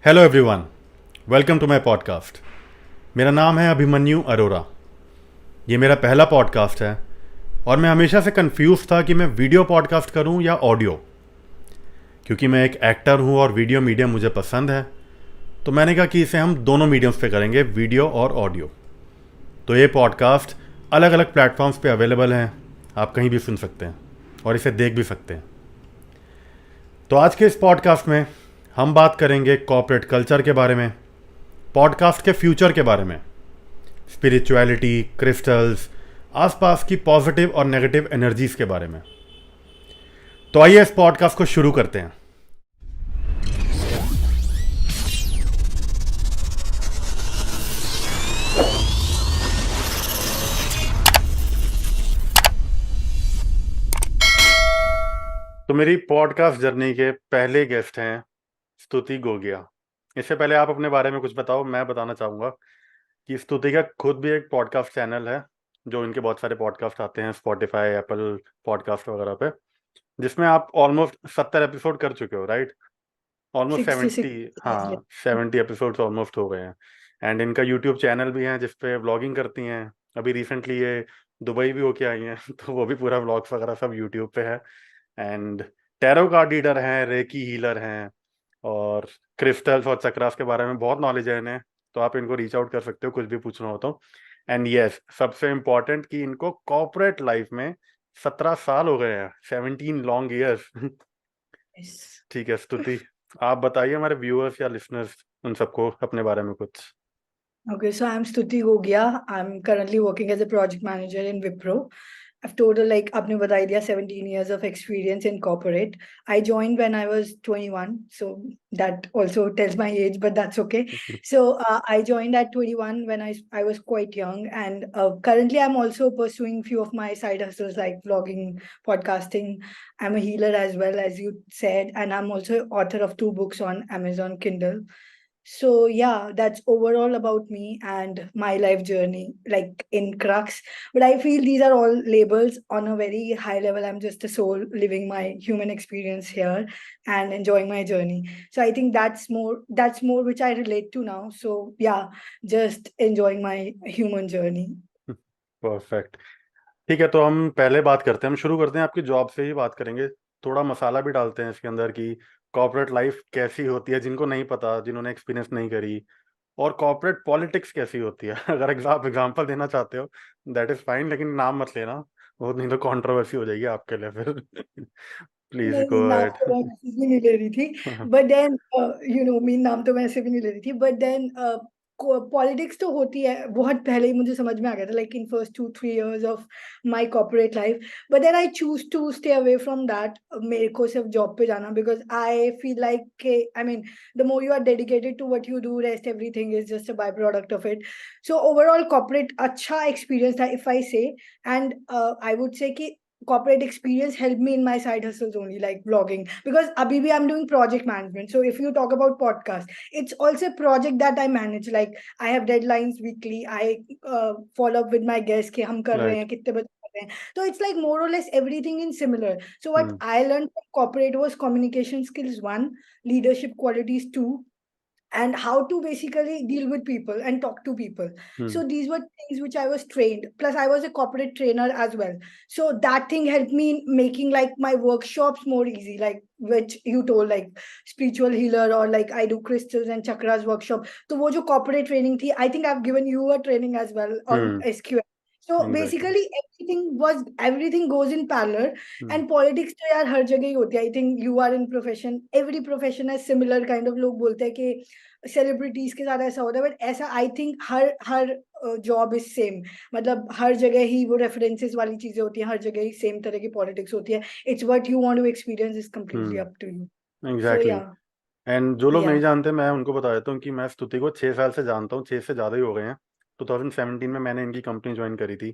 Hello everyone, welcome to my podcast. मेरा नाम है अभिमन्यु अरोरा। ये मेरा पहला पॉडकास्ट है और मैं हमेशा से कंफ्यूज था कि मैं वीडियो पॉडकास्ट करूं या ऑडियो। क्योंकि मैं एक एक्टर हूं और वीडियो मीडियम मुझे पसंद है, तो मैंने कहा कि इसे हम दोनों मीडियम्स पे करेंगे, वीडियो और ऑडियो। तो ये पॉडकास्ट अलग अलग प्लेटफॉर्म्स पे अवेलेबल हैं, आप कहीं भी सुन सकते हैं और इसे देख भी सकते हैं। तो आज के इस पॉडकास्ट में हम बात करेंगे कॉर्पोरेट कल्चर के बारे में, पॉडकास्ट के फ्यूचर के बारे में, स्पिरिचुअलिटी, क्रिस्टल्स, आसपास की पॉजिटिव और नेगेटिव एनर्जीज के बारे में। तो आइए इस पॉडकास्ट को शुरू करते हैं। तो मेरी पॉडकास्ट जर्नी के पहले गेस्ट हैं स्तुति गोगिया। इससे पहले आप अपने बारे में कुछ बताओ। मैं बताना चाहूँगा कि स्तुति का खुद भी एक पॉडकास्ट चैनल है, जो इनके बहुत सारे पॉडकास्ट आते हैं स्पॉटिफाई, एप्पल पॉडकास्ट वगैरह पे, जिसमें आप ऑलमोस्ट 70 एपिसोड कर चुके हो, राइट? ऑलमोस्ट 66 70, हाँ 70 एपिसोड्स ऑलमोस्ट हो गए हैं। एंड इनका यूट्यूब चैनल भी है जिसपे व्लॉगिंग करती हैं। अभी रिसेंटली ये दुबई भी होके आई हैं तो वो भी पूरा व्लॉग्स वगैरह सब यूट्यूब पे है। एंड टैरो कार्ड रीडर हैं, रेकी हीलर हैं, और क्रिस्टल्स और चक्रास के बारे में बहुत नॉलेज है इन्हें। तो आप इनको रीच आउट कर सकते हो कुछ भी पूछना हो तो। एंड यस, सबसे इम्पोर्टेंट कि इनको कॉर्पोरेट लाइफ में 17 साल हो गए हैं, 17 लॉन्ग ईयर्स ठीक है स्तुति, आप बताइए हमारे व्यूअर्स या लिसनर्स उन सबको अपने बारे में कुछ। Okay, so I'm Stuti Gogia. I'm currently working as a project manager in Wipro. I've total like आपने बताई दिया 17 years of experience in corporate. I joined when I was 21, so that also tells my age, but that's okay. So I joined at 21 when I was quite young, and currently I'm also pursuing few of my side hustles like vlogging, podcasting. I'm a healer as well as you said, and I'm also author of 2 books on Amazon Kindle. So yeah, that's overall about me and my life journey, like in crux. But I feel these are all labels on a very high level. I'm just a soul living my human experience here and enjoying my journey. So I think that's more which I relate to now. So yeah, just enjoying my human journey. Perfect. ठीक है, तो हम पहले बात करते हैं, हम शुरू करते हैं आपकी जॉब से ही बात करेंगे। थोड़ा मसाला भी डालते हैं इसके अंदर कि कॉर्पोरेट लाइफ कैसी होती है, जिनको नहीं पता, जिन्होंने एक्सपीरियंस नहीं करी। और कॉर्पोरेट पॉलिटिक्स कैसी होती है अगर आप एग्जांपल देना चाहते हो दैट इज फाइन, लेकिन नाम मत लेना, वो नहीं तो कंट्रोवर्सी हो जाएगी आपके लिए फिर प्लीज नहीं, गो नाम अहेड। तो मैं वैसे भी नहीं ले रही थी, but then you know mean नाम तो मैं ऐसे भी नहीं ले रही थी, बट देन पॉलिटिक्स तो होती है। बहुत पहले ही मुझे समझ में आ गया था, like in first 2-3 years of my corporate life, but then I choose to stay away from that. मेरे को सिर्फ जॉब पे जाना, because I feel like I mean the more you are dedicated to what you do, rest everything is just a by product of it. So overall corporate अच्छा experience था if I say, and I would say कि corporate experience helped me in my side hustles only, like vlogging, because abhi I'm doing project management. So if you talk about podcast, it's also a project that I manage. Like I have deadlines weekly. I follow up with my guests कि हम कर रहे right. हैं, कितने बजे कर रहे हैं. So it's like more or less everything in similar. So what hmm. I learned from corporate was communication skills one, leadership qualities two, and how to basically deal with people and talk to people. Hmm. So these were things which I was trained. Plus, I was a corporate trainer as well. So that thing helped me in making like my workshops more easy, like which you told, like spiritual healer, or like I do crystals and chakras workshop. So wo jo corporate training thi, I think I've given you a training as well on hmm. SQL. So exactly. basically everything goes in parallel. Hmm. And politics तो यार हर जगह ही होती है. I think you are in profession, every profession has similar kind of, लोग बोलते हैं कि celebrities के साथ ऐसा होता है, बट ऐसा I think her her job is same. मतलब हर जगह ही वो रेफरेंसेस वाली चीजें होती हैं, हर जगह ही सेम तरह की पॉलिटिक्स होती है. It's what you want to experience is completely up to you. So exactly. या एंड जो लोग या नहीं जानते, मैं उनको बता देता हूँ कि मैं स्तुति को 6 साल से जानता हूँ, 6 से ज़्यादा ही हो गए हैं। 2017 में मैंने इनकी कंपनी ज्वाइन करी थी।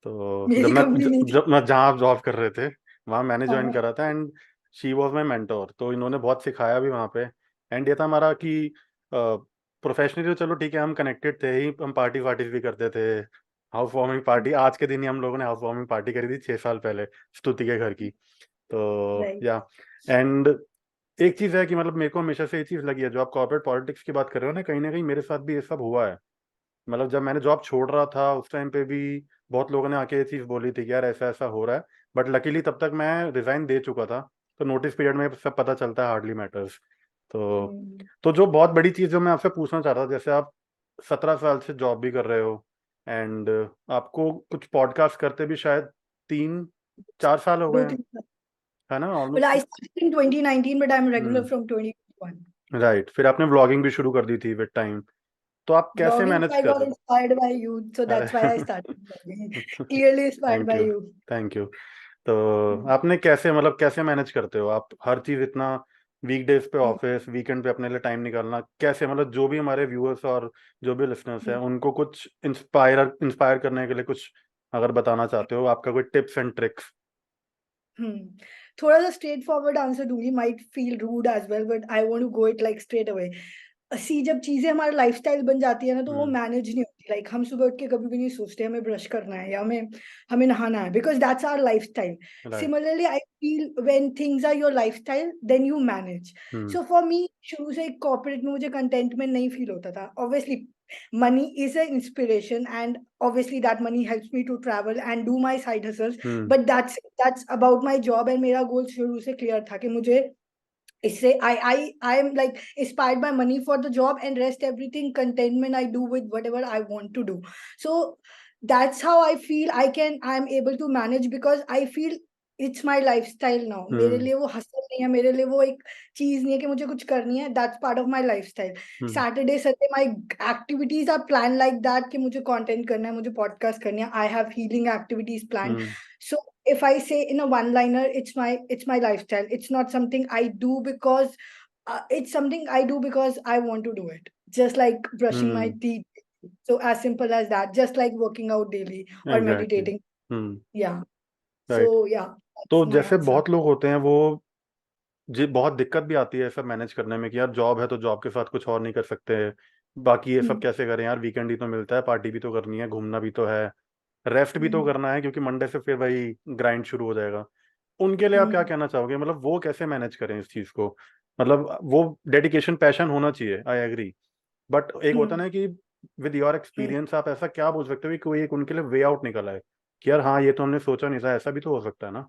तो मेरी कंपनी नहीं थी. जब मैं जहाँ आप जॉब कर रहे थे वहाँ मैंने ज्वाइन हाँ. करा था। And she was my mentor, तो इन्होंने बहुत सिखाया भी वहाँ पे। एंड ये था हमारा कि प्रोफेशनली तो चलो ठीक है, हम कनेक्टेड थे ही, हम पार्टी वार्टीज भी करते थे। हाउस वार्मिंग पार्टी आज के दिन ही हम लोगों ने हाउस वार्मिंग पार्टी करी थी 6 साल पहले स्तुति के घर की। तो राइट. या, एंड एक चीज है कि मतलब मेरे को हमेशा से ये चीज लगी है, जो आप कॉर्पोरेट पॉलिटिक्स की बात कर रहे हो ना कहीं मेरे साथ भी ये सब हुआ है। मतलब जब मैंने जॉब छोड़ रहा था उस टाइम पे भी बहुत लोगों ने आके ये चीज बोली थी कि यार ऐसा ऐसा हो रहा है, बट लकीली तब तक मैं रिजाइन दे चुका था, तो नोटिस पीरियड में सब पता चलता है, हार्डली मैटर्स। तो हम्म, जो बहुत बड़ी चीज जो मैं आपसे पूछना चाह रहा था, जैसे आप 17 साल से जॉब भी कर रहे हो, एंड आपको कुछ पॉडकास्ट करते भी शायद 3-4 साल हो गए दो हैं, तीन है ना, Well, I almost. started in 2019, but I'm regular hmm, from 2021. Right. फिर आपने व्लॉगिंग भी शुरू कर दी थी विद टाइम, तो आप कैसे Vlogging, मैनेज I कर got रहे हो? inspired by you, so अरे that's why I started vlogging. Clearly inspired thank by you, you. Thank you. तो Hmm. आपने कैसे मतलब कैसे मैनेज करते हो आप हर चीज इतना, वीकडेज पे Hmm. ऑफिस, वीकेंड पे अपने लिए टाइम निकालना कैसे, मतलब जो भी हमारे व्यूअर्स और जो भी लिसनर्स हैं Hmm. उनको कुछ इंस्पायर करने के लिए कुछ अगर बताना चाहते हो, आपका कोई टिप्स एंड ट्रिक्स। Hmm. थोड़ा सा स्ट्रेट फॉरवर्ड आंसर दूंगी, might feel rude as well, but I want to go it like straight away. See जब चीजें हमारा लाइफस्टाइल बन जाती है ना, तो वो हम्म, मैनेज नहीं होती। लाइक हम सुबह उठ के कभी भी नहीं सोचते हमें ब्रश करना है या हमें हमें नहाना है, because that's our lifestyle. Right. Similarly I feel when things are your lifestyle then you manage. Hmm, so for me, शुरू से एक कॉर्पोरेट में मुझे कंटेंटमेंट नहीं फील होता था। Obviously money is an inspiration, and obviously that money helps me to travel and do my side hustles, hmm, but that's about my job। and मेरा गोल शुरू से क्लियर था कि मुझे इससे I am like inspired by money for the job, and rest everything contentment I do with whatever I want to do. So that's how I feel I'm able to manage, because I feel it's my lifestyle now। मेरे हम्म, लिए वो hustle नहीं है, मेरे लिए वो एक चीज नहीं है कि मुझे कुछ करनी है। That's part of my lifestyle. Hmm, Saturday Sunday my activities are plan like that कि मुझे कंटेंट करना है, मुझे पॉडकास्ट करनी है। I have healing activities plan. Hmm, So if I say in a one liner, it's my lifestyle. It's not something I do because it's something I do because I want to do it. Just like brushing my hmm, teeth. So as simple as that. Just like working out daily or exactly. meditating. Hmm, Yeah. Right. So yeah, तो that's my जैसे answer. बहुत लोग होते हैं वो, जी बहुत दिक्कत भी आती है सब मैनेज करने में कि यार जॉब है तो जॉब के साथ कुछ और नहीं कर सकते, बाकी ये सब Hmm. कैसे करें यार, वीकेंड ही तो मिलता है, पार्टी भी तो करनी है, घूमना भी तो है, रेस्ट भी तो Hmm. करना है, क्योंकि मंडे से फिर वही ग्राइंड शुरू हो जाएगा। उनके लिए आप क्या Hmm. कहना चाहोगे, मतलब वो कैसे मैनेज करें इस चीज को? मतलब वो डेडिकेशन, पैशन होना चाहिए, आई एग्री, बट एक होता Hmm. ना कि विद योर Hmm. एक्सपीरियंस आप ऐसा क्या बोल सकते हो कि कोई एक उनके लिए वे आउट निकल आए कि यार हाँ ये तो हमने सोचा नहीं था, ऐसा भी तो हो सकता है ना।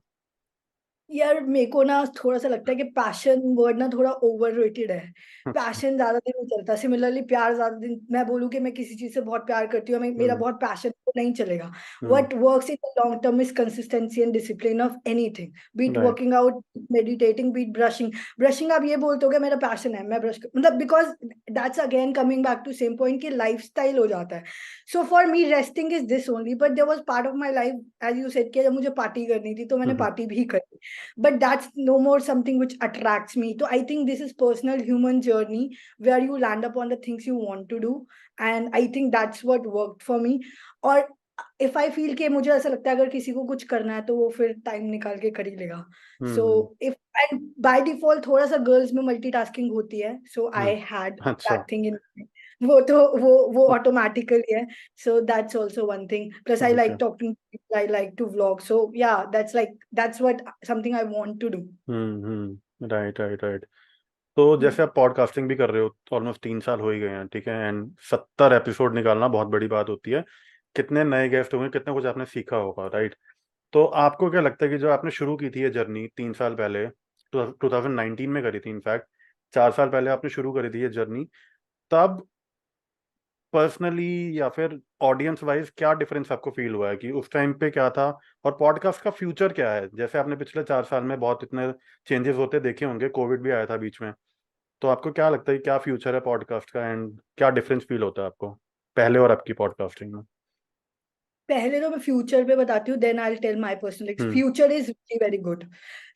यार मेरे को ना थोड़ा सा लगता है कि पैशन वर्ड ना थोड़ा ओवररेटेड है। अच्छा। पैशन ज्यादा दिन नहीं चलता। सिमिलरली प्यार ज्यादा दिन, मैं बोलूँ कि मैं किसी चीज से बहुत प्यार करती हूँ, मेरा हम्म, बहुत पैशन, तो नहीं चलेगा। Hmm, what works in the long term is consistency and discipline of anything, be it right. Working out, meditating, be it brushing. Brushing आप ये बोलते हो कि मेरा पैशन है, मैं ब्रश मतलब, because that's again coming back to same point कि लाइफस्टाइल हो जाता है। So for me resting is this only, but there was part of my life as you said कि जब मुझे पार्टी करनी थी तो मैंने पार्टी भी करी, but that's no more something which attracts me. So I think this is personal human journey where you land upon the things you want to do, and I think that's what worked for me. Or if I feel कि मुझे ऐसा लगता है अगर किसी को कुछ करना है तो वो फिर टाइम निकाल के कर ही लेगा। So hmm, if, and by default थोड़ा सा गर्ल्स में मल्टीटास्किंग होती है, so I हम्म, had अच्छा। that thing in me। वो ऑटोमेटिकली है। So that's also one thing. Plus I okay. like talking to people, I like to vlog, so yeah, that's what something I want to do। Right, right, right. तो Hmm. जैसे आप podcasting भी कर रहे हो, almost 3 साल हो ही गए हैं, ठीक है, एंड 70 एपिसोड निकालना बहुत बड़ी बात होती है, कितने नए गेस्ट होंगे, कितना कुछ आपने सीखा होगा, राइट? तो आपको क्या लगता है कि जो आपने शुरू की थी ये जर्नी 3 साल पहले, 2019 में करी थी इनफैक्ट, 4 साल पहले आपने शुरू करी थी ये जर्नी, तब पर्सनली या फिर ऑडियंस वाइज क्या डिफरेंस आपको फील हुआ है कि उस टाइम पे क्या था, और पॉडकास्ट का फ्यूचर क्या है? जैसे आपने पिछले 4 साल में बहुत इतने चेंजेस होते देखे होंगे, कोविड भी आया था बीच में, तो आपको क्या लगता है कि क्या फ्यूचर है पॉडकास्ट का, एंड क्या डिफरेंस फील होता है आपको पहले और आपकी पॉडकास्टिंग में? पहले तो मैं फ्यूचर पे बताती हूँ, then I tell my personal. Hmm, future is very very good.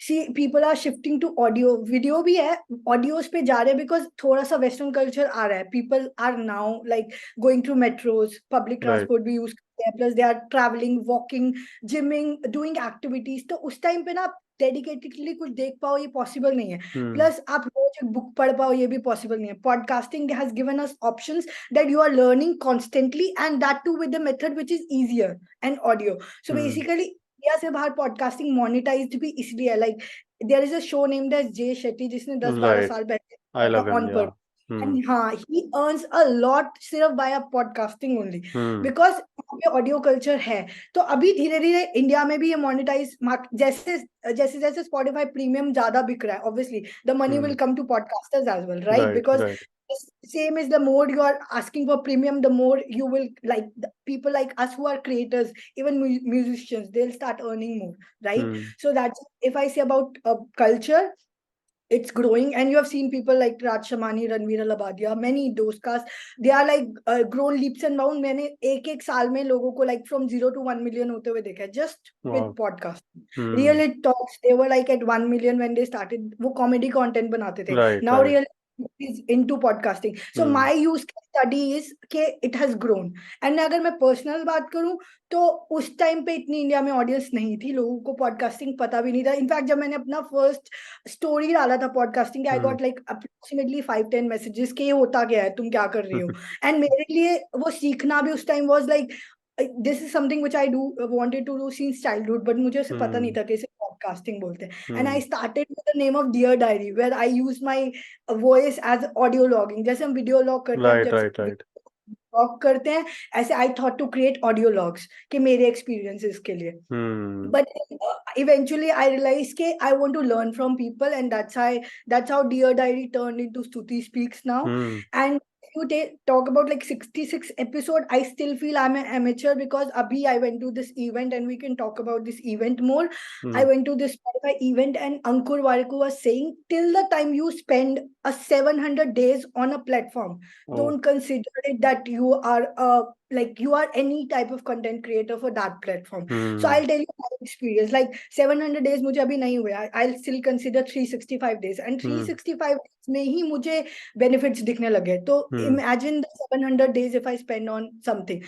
See people are shifting to audio, video भी है, ऑडियोज पे जा रहे हैं, बिकॉज थोड़ा सा वेस्टर्न कल्चर आ रहा है। People are now like going through metros, public right. Transport भी यूज करते हैं, plus they are travelling, walking, gymming, doing activities. तो उस टाइम पे ना आप डेडिकेटेडली कुछ देख पाओ ये पॉसिबल नहीं है। हम्म, प्लस आप रोज एक बुक पढ़ पाओ ये भी पॉसिबल नहीं है। Podcasting has given us options that you are learning constantly, and that too with the method which is easier and audio। So hmm, basically India से बाहर पॉडकास्टिंग मोनेटाइज्ड भी इसलिए है। Like there is a show named as Jay Shetty जिसने 10-12 right, साल पहले आई किया था लव हिम, on या। purpose. And हाँ, he earns a lot सिर्फ via podcasting only hmm. because वहाँ पे ऑडियो कल्चर है. तो अभी धीरे धीरे इंडिया में भी ये मोनेटाइज जैसे जैसे जैसे स्पॉटिफाई प्रीमियम ज्यादा बिक रहा है, obviously the money will come to podcasters as well, right? Right, because right. same is the more you are asking for premium, the more you will like the people like us who are creators, even musicians, they'll start earning more, right? Hmm. So that's if I say about culture, it's growing, and you have seen people like Raj Shamani, Ranveer Labadia, many those casts, they are like grown leaps and bounds. मैंने एक साल में लोगों को like from 0 to 1 million होते हुए देखा है just with वाह। podcast. Hmm. Real It Talks, they were like at 1 million when they started. वो comedy content बनाते थे. Right, Now right. Real is into podcasting. So hmm. my use case study is कि it has grown. And अगर मैं personal बात करूं तो उस टाइम पे इतनी इंडिया में ऑडियंस नहीं थी, लोगों को पॉडकास्टिंग पता भी नहीं था. इनफैक्ट जब मैंने अपना फर्स्ट स्टोरी डाला था podcasting, I got like approximately 5-10 messages कि ये होता क्या है, तुम क्या कर रही हो. एंड मेरे लिए वो सीखना भी उस time was like this is something which I do wanted to do since childhood, but मुझे उसे पता नहीं था कि इसे पॉडकास्टिंग बोलते हैं. And I started with the name of dear diary where I use my voice as audio logging. जैसे हम वीडियो लॉग करते हैं, राइट, जब राइट, राइट। लॉग करते हैं, ऐसे I thought to create audio logs के मेरे एक्सपीरियंसेस के लिए. हम्म। But eventually I realized that I want to learn from people, and that's how Dear Diary turned into Stuti Speaks now. Hmm. And if you talk about like 66 episode, I still feel I'm an amateur because abhi I went to this event, and we can talk about this event more. I went to this Spotify event, and Ankur Warikoo was saying, till the time you spend a 700 days on a platform, don't consider it that you are like you are any type of content creator for that platform. So I'll tell you my experience. Like 700 days मुझे अभी नहीं हुआ. I'll still consider 365 days, and 365 days में ही मुझे benefits दिखने लगे. तो imagine the 700 days if I spend on something.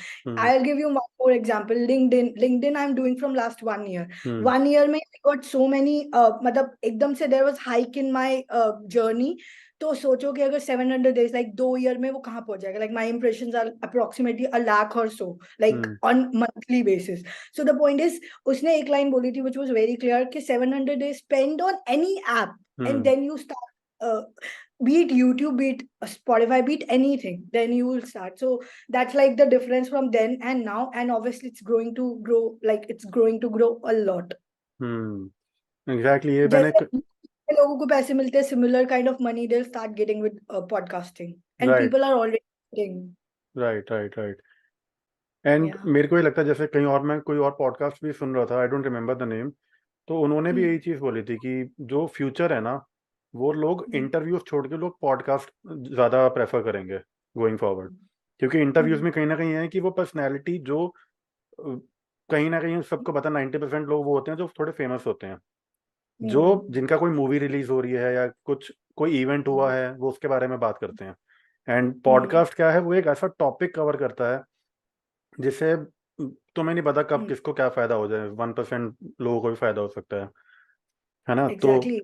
I'll give you one more example. LinkedIn I'm doing from last 1 year. 1 year में I got so many मतलब एकदम से there was hike in my journey. तो सोचो कि अगर 700 days like 2 year में वो कहाँ पहुंच जाएगा. Like my impressions are approximately 1 lakh or so, like on monthly basis. So the point is, उसने एक line बोली थी which was very clear कि 700 days spend on any app, and then you start be it YouTube, be it Spotify, be it anything, then you will start. So that's like the difference from then and now, and obviously it's growing to grow, like it's growing to grow a lot. Exactly, ये मैंने जैसे लोगों को पैसे मिलते हैं, similar kind of money they'll start getting with podcasting, and right, people are already getting. Right, right, right. And Yeah. मेरे को ये लगता है जैसे कहीं और मैं कोई और पॉडकास्ट भी सुन रहा था, I don't remember the name, तो उन्होंने भी यही चीज़ बोली थी कि जो फ्यूचर है ना, वो लोग इंटरव्यूज छोड़ के लोग पॉडकास्ट ज़्यादा प्रेफर करेंगे गोइंग फॉरवर्ड, क्योंकि इंटरव्यूज में कहीं ना कहीं है कि वो पर्सनैलिटी जो कहीं ना कहीं सबको पता 90% लोग वो होते हैं जो थोड़े फेमस होते हैं, जो जिनका कोई मूवी रिलीज हो रही है या कुछ कोई इवेंट हुआ है वो उसके बारे में बात करते हैं. एंड पॉडकास्ट क्या है, वो एक ऐसा टॉपिक कवर करता है जिससे तुम्हें नहीं पता कब किसको क्या फायदा हो जाए, 1% लोगों को भी फायदा हो सकता है ना? Exactly.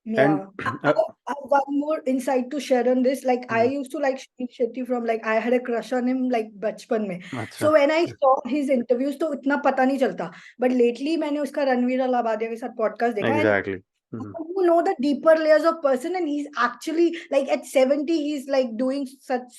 Yeah. And I have one more insight to share on this. Like I used to like Shri Shetty from like I had a crush on him like बचपन में. अच्छा, So when I saw his interviews तो इतना पता नहीं चलता. But lately मैंने उसका रणवीर अलाहाबादिया के साथ podcast देखा. Exactly. You know the deeper layers of person, and he's actually like at 70 he's like doing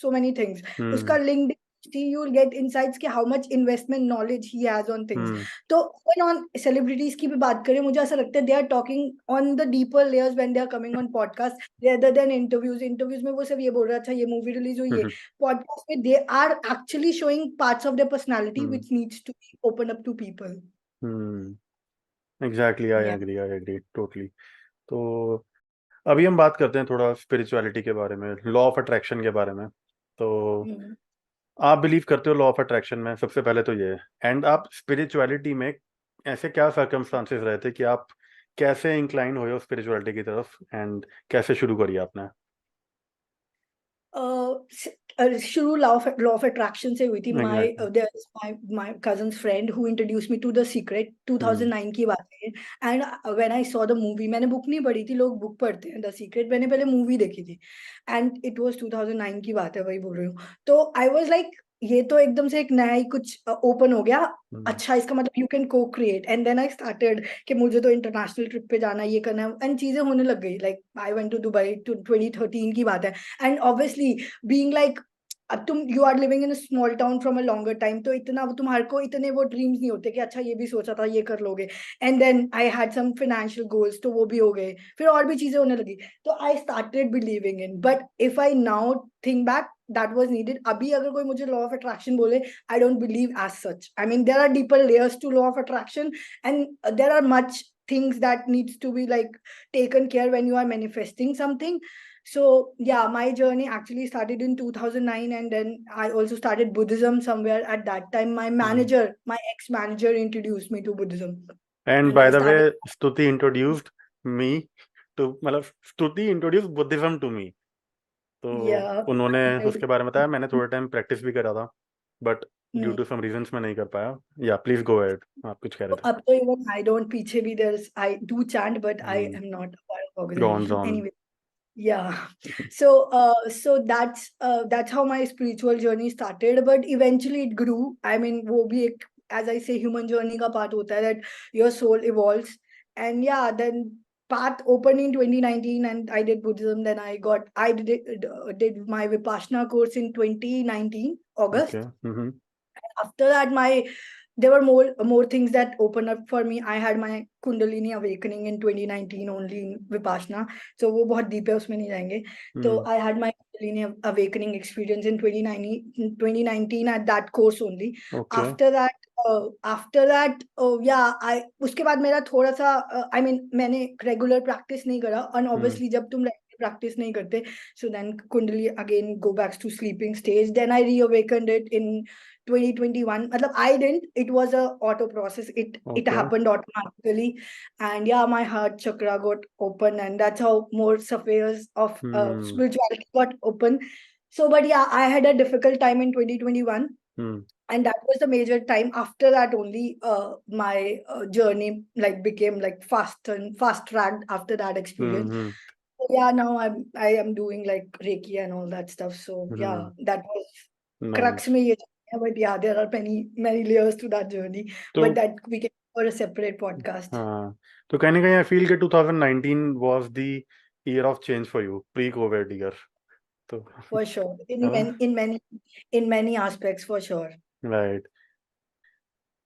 so many things. Uska LinkedIn, you'll get insights कि how much investment knowledge he has on things. तो when on celebrities की भी बात करें, मुझे ऐसा लगता है they are talking on the deeper layers when they are coming on podcast rather than interviews में वो सिर्फ ये बोल रहा अच्छा ये movie release हुई है. Podcast में they are actually showing parts of their personality which needs to be opened up to people. Exactly, I agree totally. तो अभी हम बात करते हैं थोड़ा स्पिरिचुअलिटी के बारे में, लॉ ऑफ अट्रैक्शन के बारे में. तो आप बिलीव करते हो लॉ ऑफ अट्रैक्शन में? सबसे पहले तो ये है. एंड आप स्पिरिचुअलिटी में ऐसे क्या सर्कमस्टांसेस रहे थे कि आप कैसे इंक्लाइन हुए हो स्पिरिचुअलिटी की तरफ, एंड कैसे शुरू करी आपने? शुरू लॉ ऑफ अट्रैक्शन से हुई थी. My cousin's friend who introduce me to the Secret. 2009 की बात है. And when I saw the movie, मैंने बुक नहीं पढ़ी थी, लोग बुक पढ़ते हैं द सीक्रेट, मैंने पहले मूवी देखी थी. एंड इट वाज 2009 की बात है, वही बोल रही हूँ. तो आई वाज लाइक ये तो एकदम से एक नया ही कुछ ओपन हो गया। हम्म, अच्छा, इसका मतलब you can co create. And then I started कि मुझे तो इंटरनेशनल ट्रिप पे जाना है, ये करना है, एंड चीजें होने लग गई। Like I went to Dubai, to 2013 की बात है। एंड ऑब्वियसली बीइंग लाइक, अब तुम you are living in a small town from a longer time, तो इतना तुम्हारे को इतने वो ड्रीम्स नहीं होते कि अच्छा ये भी सोचा था ये कर लोगे। And then I had some financial goals, तो वो भी हो गए, फिर और भी चीजें होने लगी। तो I started believing in, but if I now think back, that was needed. अभी अगर कोई मुझे लॉ ऑफ अट्रैक्शन बोले, I don't believe as such. I mean, there are deeper layers to law of attraction, and there are much things that needs to be like taken care when you are manifesting something. So yeah, my journey actually started in 2009, and then I also started Buddhism somewhere at that time. My hmm. manager, my ex-manager introduced me to Buddhism, and and I by the way, started. स्तुति introduced me to, मतलब स्तुति introduce Buddhism to me. तो Yeah, उन्होंने I उसके बारे में बताया, मैंने थोड़ा टाइम प्रैक्टिस भी करा था, but due did. To some reasons मैं नहीं कर पाया। या प्लीज गो अहेड, आप कुछ कह रहे थे। अब तो even I don't पीछे भी there's I do chant, but I am not a part of gone organization on. anyway. Yeah. So so that's how my spiritual journey started, but eventually it grew. I mean, वो भी एक, as I say, human journey का part होता है, that your soul evolves. And yeah, then path opened in 2019, and I did Buddhism. Then I did my Vipassana course in 2019 okay. August. After that, there were more things that opened up for me. I had my Kundalini awakening in 2019 only in Vipassana. So वो बहुत deep है, उसमें नहीं जाएंगे. तो I had my Kundalini awakening experience in 2019 at that course only. Okay. After that, yeah, उसके बाद मेरा थोड़ा सा, I mean, मैंने regular practice नहीं करा, and obviously जब तुम regular practice नहीं करते, so then Kundalini again go back to sleeping stage. Then I reawakened it in 2021. मतलब I didn't, it was a auto process, it okay. happened automatically. And yeah, my heart chakra got open, and that's how more spheres of hmm. spirituality got open. So but yeah, I had a difficult time in 2021, hmm. and that was the major time. After that only my journey like became like fast tracked after that experience. Hmm. So yeah, now I am doing like Reiki and all that stuff. So yeah, that was crux nice. में ये है, but yeah, there are many layers to that journey, तो but that we can for a separate podcast. हाँ, तो कहीं ना कहीं I feel कि 2019 was the year of change for you, pre Covid year. तो For sure, है in ना? many in many in many aspects, for sure. Right.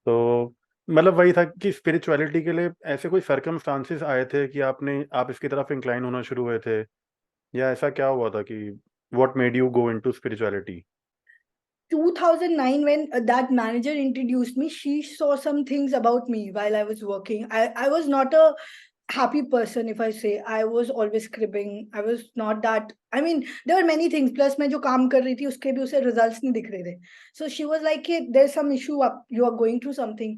तो मतलब वही था कि स्पिरिचुअलिटी के लिए ऐसे कोई सर्कमस्टांसेस आए थे कि आप इसकी तरफ इंक्लाइन होना शुरू हुए थे, या ऐसा क्या हुआ था कि what made you go into spirituality? 2009, when that manager introduced me, she saw some things about me while I was working. I was not a happy person, if I say. I was always cribbing. I was not that, I mean, there were many things. Plus मैं जो काम कर रही थी उसके भी उसे results नहीं दिख रहे थे. So she was like, hey, there's some issue up, you are going through something.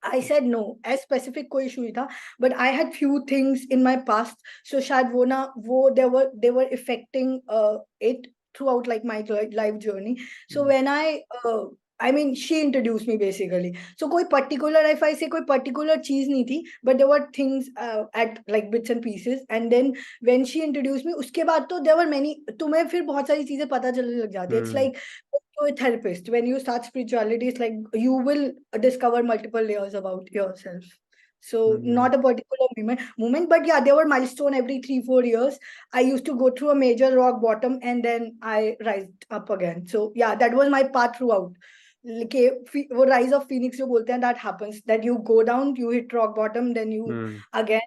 I said no, as specific कोई issue नहीं था, but I had few things in my past, so शायद वो they were affecting it throughout like my life journey. So when I mean, she introduced me basically. So कोई particular, if I say कोई particular चीज नहीं थी, but there were things at like bits and pieces. And then when she introduced me, उसके बाद तो there were many, तुम्हें फिर बहुत सारी चीजें पता चलने लग जाती है. It's like to a therapist, when you start spirituality, it's like you will discover multiple layers about yourself. So not a particular moment, but yeah, there were milestone every 3-4 years. I used to go through a major rock bottom, and then I rise up again. So yeah, that was my path throughout. वो rise of phoenix जो बोलते हैं, that happens, that you go down, you hit rock bottom, then you again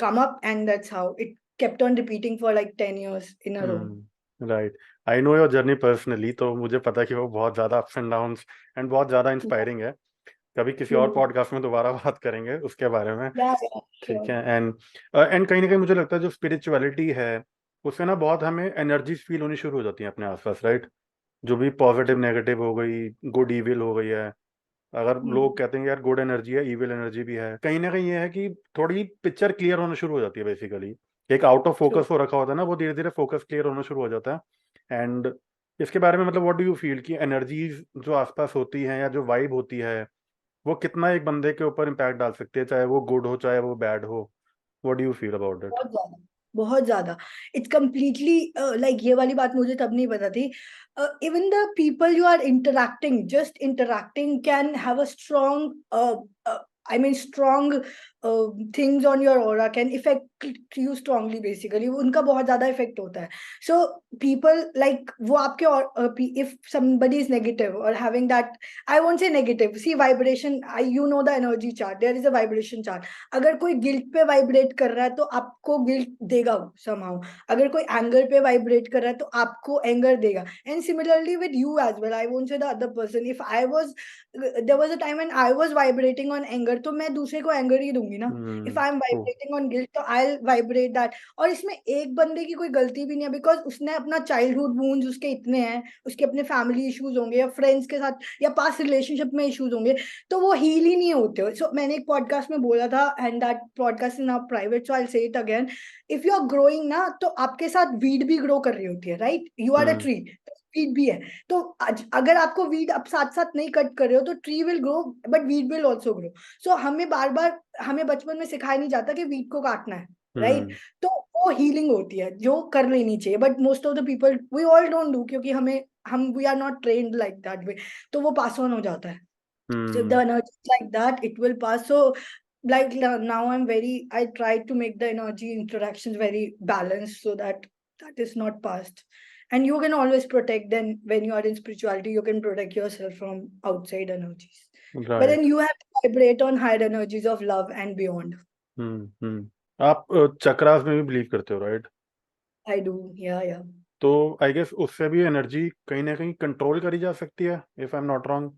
come up, and that's how it kept on repeating for like 10 years in a row. Right. I know your journey personally, तो मुझे पता है कि वो बहुत ज़्यादा ups and downs and बहुत ज़्यादा इंस्पायरिंग है। कभी किसी और True. पॉडकास्ट में दोबारा बात करेंगे उसके बारे में। Yeah, ठीक sure. है। एंड कहीं ना कहीं मुझे लगता है जो स्पिरिचुअलिटी है उससे ना बहुत हमें एनर्जीज फील होनी शुरू हो जाती हैं अपने आसपास, राइट? जो भी पॉजिटिव नेगेटिव हो गई, गुड इविल हो गई है। अगर लोग कहते हैं यार गुड एनर्जी है, इविल एनर्जी भी है, कहीं ना कहीं ये है कि थोड़ी पिक्चर क्लियर होना शुरू हो जाती है बेसिकली। एक आउट ऑफ True. फोकस हो रखा होता है ना, वो धीरे धीरे फोकस क्लियर होना शुरू हो जाता है। एंड इसके बारे में मतलब व्हाट डू यू फील कि एनर्जीज जो आसपास होती हैं या जो वाइब होती है वो कितना एक बंदे के ऊपर इम्पैक्ट डाल सकती है, चाहे वो गुड हो चाहे वो बैड हो? What do you feel about it? बहुत ज्यादा बहुत ज्यादा. इट्स कम्प्लीटली लाइक ये वाली बात मुझे तब नहीं पता थी. Even the people you are interacting, just interacting can have a strong, I mean strong things on your aura can affect you strongly basically. उनका बहुत ज्यादा इफेक्ट होता है. So people like वो आपके और if somebody is negative or having that, I won't say negative, see vibration, you know the energy chart, there is a vibration chart. अगर कोई गिल्ट पे वाइब्रेट कर रहा है तो आपको गिल्ट देगा somehow. अगर कोई एंगर पे वाइब्रेट कर रहा है तो आपको एंगर देगा. And similarly with you as well, I won't say the other person. If I was, there was a time when I was vibrating on anger, तो मैं दूसरे को एंगर ही दूंगी ना. If I am true. Vibrating on guilt तो I will vibrate that. और इसमें एक बंदे की कोई गलती भी नहीं है, बिकॉज उसने अपना चाइल्डहुड वूंड्स उसके इतने हैं, उसके अपने फैमिली इश्यूज होंगे या फ्रेंड्स के साथ या पास्ट रिलेशनशिप में इश्यूज होंगे, तो वो हील ही नहीं होते. सो मैंने एक पॉडकास्ट में बोला था, and that podcast is now private, so I will say it again. If you are growing ना, तो आपके साथ वीड भी ग्रो कर रही होती है, right? You are a tree, weed भी है. तो अगर आपको वीड आप साथ साथ नहीं कट कर रहे हो तो tree will grow, but weed will also grow. So हमें बार बार, हमें बचपन में सिखाया नहीं जाता कि वीड को काटना है, राइट? तो वो हीलिंग होती है जो कर लेनी चाहिए, but most of the people we all don't do, क्योंकि हम we are not trained like that way, तो वो पास ऑन हो जाता है. So if the energy is like that, it will pass. So like now I try to make the energy interactions very balanced so that that is not passed. And you can always protect, then when you are in spirituality, you can protect yourself from outside energies. But then right. you have to vibrate on higher energies of love and beyond. आप चक्रास में भी believe करते हो, right? I do, yeah, yeah. तो I guess उससे भी energy कहीं ना कहीं कंट्रोल करी जा सकती है, if I am not wrong.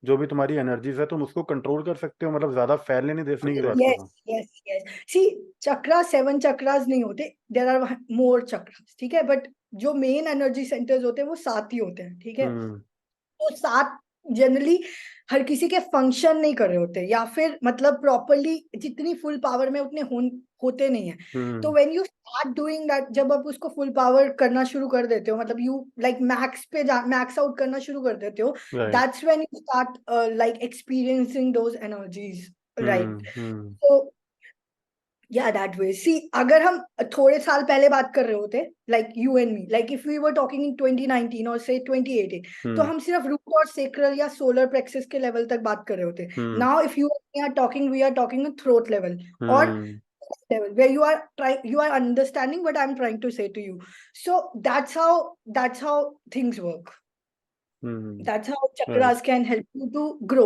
जो भी तुम्हारी एनर्जीज है तुम उसको कंट्रोल कर सकते हो, मतलब ज्यादा फैलने नहीं देने की बात कर रहा Yes, yes, yes. See, chakra 7 chakras नहीं होते. There are more chakras, ठीक है? But जो मेन एनर्जी सेंटर्स होते हैं वो 7 ही होते हैं, ठीक है? हूँ. तो 7 जनरली हर किसी के फंक्शन नहीं कर रहे होते, या फिर मतलब प्रॉपरली जितनी फुल पावर में उतने होते नहीं है. तो when you start doing that, जब आप उसको फुल पावर करना शुरू कर देते हो, मतलब यू लाइक मैक्स पे मैक्स आउट करना शुरू कर देते हो, right. That's when you start like experiencing those energies, right? Hmm. तो या दैट वे. सी, अगर हम थोड़े साल पहले बात कर रहे होते, like you and me, like if we were talking in 2019 और से 2018, तो हम सिर्फ रूट और सेक्रल या सोलर प्लेक्सस के लेवल तक बात कर रहे होते. Now if you are talking, we are talking throat level और level where you are understanding what I'm trying to say to you. So that's how things work. That's how right. chakras can help you to grow,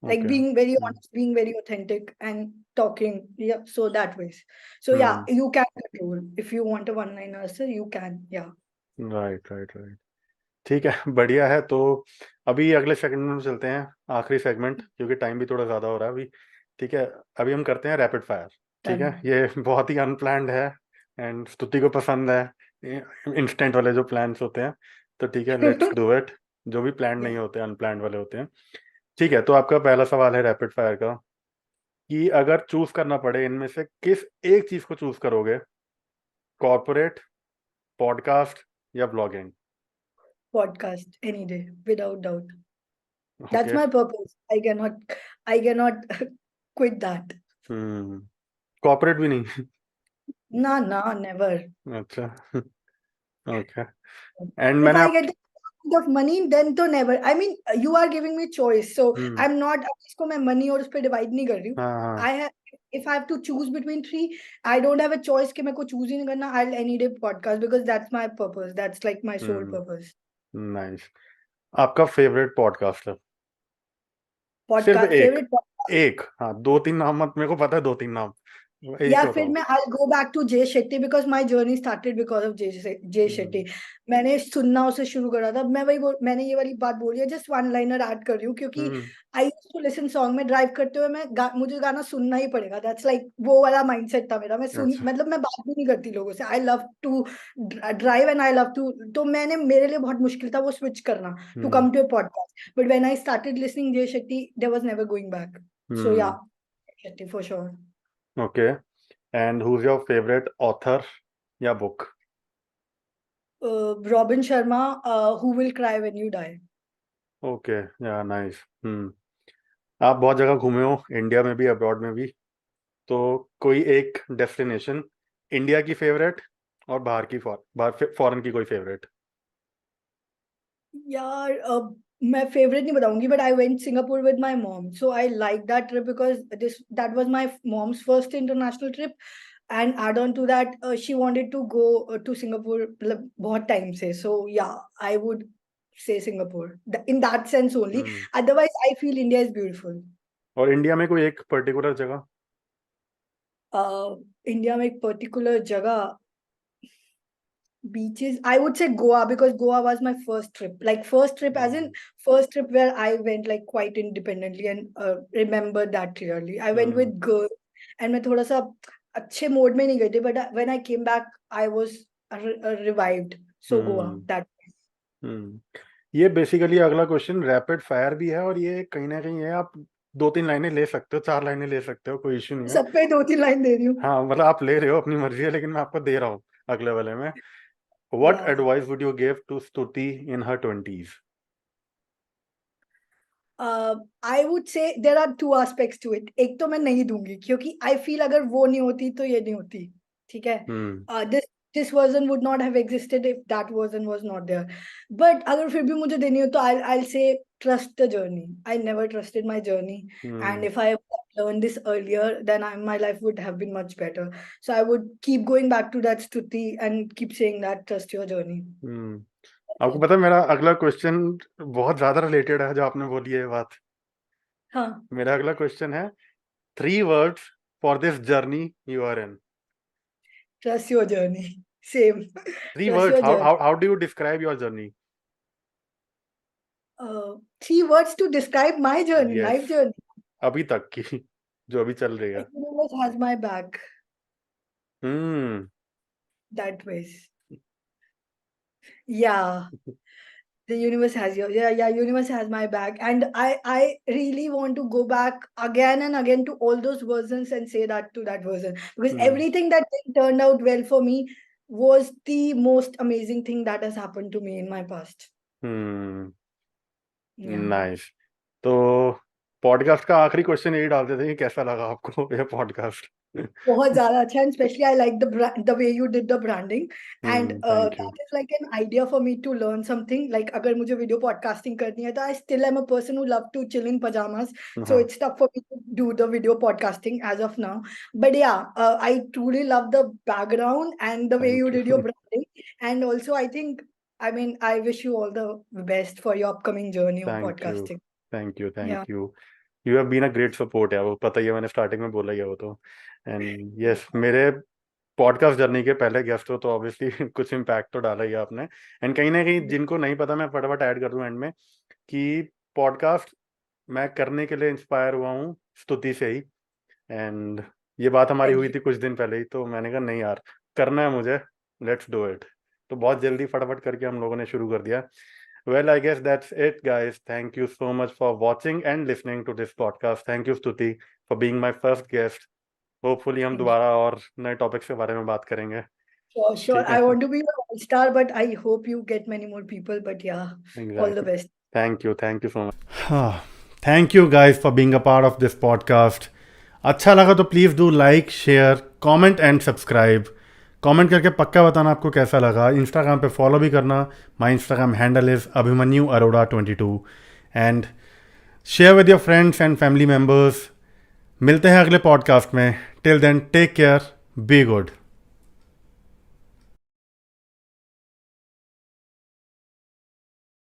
like okay. being very honest, being very authentic, and talking. Yeah, so that ways. So yeah, you can control. If you want a one-line answer, you can. Yeah. Right, right, right. ठीक है, बढ़िया है. तो अभी अगले segment में चलते हैं, आखिरी सेगमेंट, क्योंकि टाइम भी थोड़ा ज़्यादा हो रहा है अभी. ठीक है, अभी हम करते हैं रैपिड फायर. ठीक है, ये बहुत ही अनप्लान्ड है एंड स्तुति को पसंद है इंस्टेंट वाले जो प्लान्स होते हैं. तो ठीक है, लेट्स डू इट. जो भी प्लान नहीं होते, अनप्लान्ड वाले होते हैं. ठीक है, तो आपका पहला सवाल है रैपिड फायर का, कि अगर चूज करना पड़े इनमें से किस एक चीज को चूज करोगे, कॉर्पोरेट, पॉडकास्ट या blogging? Podcast any day, without doubt. That's okay. my purpose. I cannot quit that. Corporate भी नहीं? Nah, never. अच्छा. ओके. एंड If मैंने I आप. get of money, then to never. I mean, you are giving me choice, so I'm not. इसको मैं money और उस पे divide नहीं कर रही हूँ. हाँ, I have, if I have to choose between 3, I don't have a choice कि मेरे को choose ही नहीं करना. I'll any day podcast because that's my purpose. That's like my sole purpose. Nice. आपका फेवरेट पॉडकास्ट है? सिर्फ Podcast एक? favorite podcast. एक, हाँ. 2-3 नाम मत, मेरे को पता है 2-3 नाम, एक या ही फिर बताओ. मैं I'll go back to Jay Shetty because my journey started because of Jay Shetty. मैंने सुनना उसे शुरू करा था. मैंने ये वाली बात बोली है, जस्ट वन लाइनर ऐड कर रही हूँ, क्योंकि I used to listen song में ड्राइव करते हुए. मुझे गाना सुनना ही पड़ेगा. दैट्स लाइक वो वाला माइंडसेट था मेरा. अच्छा. मतलब मैं बात भी नहीं करती लोगों से. I love to drive and I love to. तो मेरे लिए बहुत मुश्किल था वो स्विच करना to come to a podcast. But when I started listening Jay Shetty, there was never going back. So yeah, Shetty for sure. Okay. And who is your favourite author या book? Robin Sharma, Who Will Cry When You Die. Okay, yeah nice. आप बहुत जगह घूमे हो, India में भी, abroad में भी. तो कोई एक डेस्टिनेशन इंडिया की फेवरेट और बाहर की फॉरेन की कोई फेवरेट? यार मैं फेवरेट नहीं बताऊंगी, but I went Singapore with my mom, so I like that trip because this that was my mom's first international trip, and add on to that she wanted to go to Singapore मतलब बहुत time से, so yeah I would say Singapore in that sense only. Hmm. Otherwise, I feel India is beautiful. और India में कोई एक particular जगह? India में एक पर्टिकुलर जगह, beaches, I would say Goa, because Goa was my first trip, like first trip as in first trip where I went like quite independently, and remember that clearly. I went with girls and मैं थोड़ा सा अच्छे mode में नहीं गई थी, but when I came back I was revived. So Goa, that. हम्म। ये basically अगला क्वेश्चन रैपिड फायर भी है, और ये कहीं ना कहीं है, आप 2-3 लाइनें ले सकते हो, 4 लाइनें ले सकते हो, कोई इश्यू नहीं है। सब पे 2-3 लाइन दे रही हूँ। हाँ, मतलब आप ले रहे हो, अपनी मर्जी है, लेकिन मैं आपको दे रहा हूँ अगले वाले में। What Yeah. advice would you give to Stuti in her 20s? I would say there are two aspects to it. एक तो मैं नहीं दूंगी क्योंकि I feel अगर वो नहीं होती तो ये नहीं होती, ठीक है? This version would not have existed if that version was not there. But अगर फिर भी मुझे देनी हो तो I'll say trust the journey. I never trusted my journey, and if I learned this earlier, then my life would have been much better. So I would keep going back to that Stuti and keep saying that trust your journey. आपको पता है मेरा अगला question बहुत ज्यादा related है जो आपने बोली है ये बात। हाँ, मेरा अगला क्वेश्चन है 3 words for this journey you are in. trust your journey. Same. 3 Trust words. your journey. How do you describe your journey? 3 words to describe my journey, Yes. life journey. अभी तक की जो अभी चल रही है। The universe has my back. That ways. Yeah, the universe has your, yeah, universe has my back, and I really want to go back again and again to all those versions and say that to that version, because everything that turned out well for me was the most amazing thing that has happened to me in my past. Yeah. Nice. तो podcast का आखिरी question यही डाल देते हैं कि कैसा लगा आपको ये पॉडकास्ट? बहुत ज़्यादा अच्छा, and especially I like the way you did the branding, and Thank you. that is like an idea for me to learn something. Like अगर मुझे video podcasting करनी है तो I still am a person who love to chill in pajamas, so it's tough for me to do the video podcasting as of now. But yeah, I truly love the background and the way Thank you you. did your branding, and also I think, I mean, I wish you all the best for your upcoming journey of podcasting. Thank you. Yeah. You have been a great support है, वो पता ही है, मैंने starting में बोला ही है वो तो। एंड यस, मेरे पॉडकास्ट जर्नी के पहले गेस्ट हो तो ऑब्वियसली कुछ इम्पैक्ट तो डाला ही है आपने। एंड कहीं ना कहीं जिनको नहीं पता, मैं फटाफट ऐड कर दूं एंड में कि पॉडकास्ट मैं करने के लिए इंस्पायर हुआ हूँ स्तुति से ही। एंड ये बात हमारी Thank हुई you. थी कुछ दिन पहले ही, तो मैंने कहा नहीं यार, करना है मुझे, लेट्स डू इट। तो बहुत जल्दी फटाफट करके हम लोगों ने शुरू कर दिया। Well, I guess that's it, guys. Thank you so much for watching and listening to this podcast. Thank you, Stuti, for being my first guest. Hopefully हम Thank you. दोबारा और नए टॉपिक्स के बारे में बात करेंगे। Sure. ठीक I है। want to be a all-star, but I hope you get many more people. But yeah, all the Exactly. best. Thank you so much. Thank you guys for being a part of this podcast. अच्छा लगा तो please do like, share, comment and subscribe. Comment करके पक्का बताना आपको कैसा लगा। Instagram पे फॉलो भी करना। My Instagram handle is Abhimanyu Arora 22 and share with your friends and family members. मिलते हैं अगले पॉडकास्ट में। Till then take care, be good.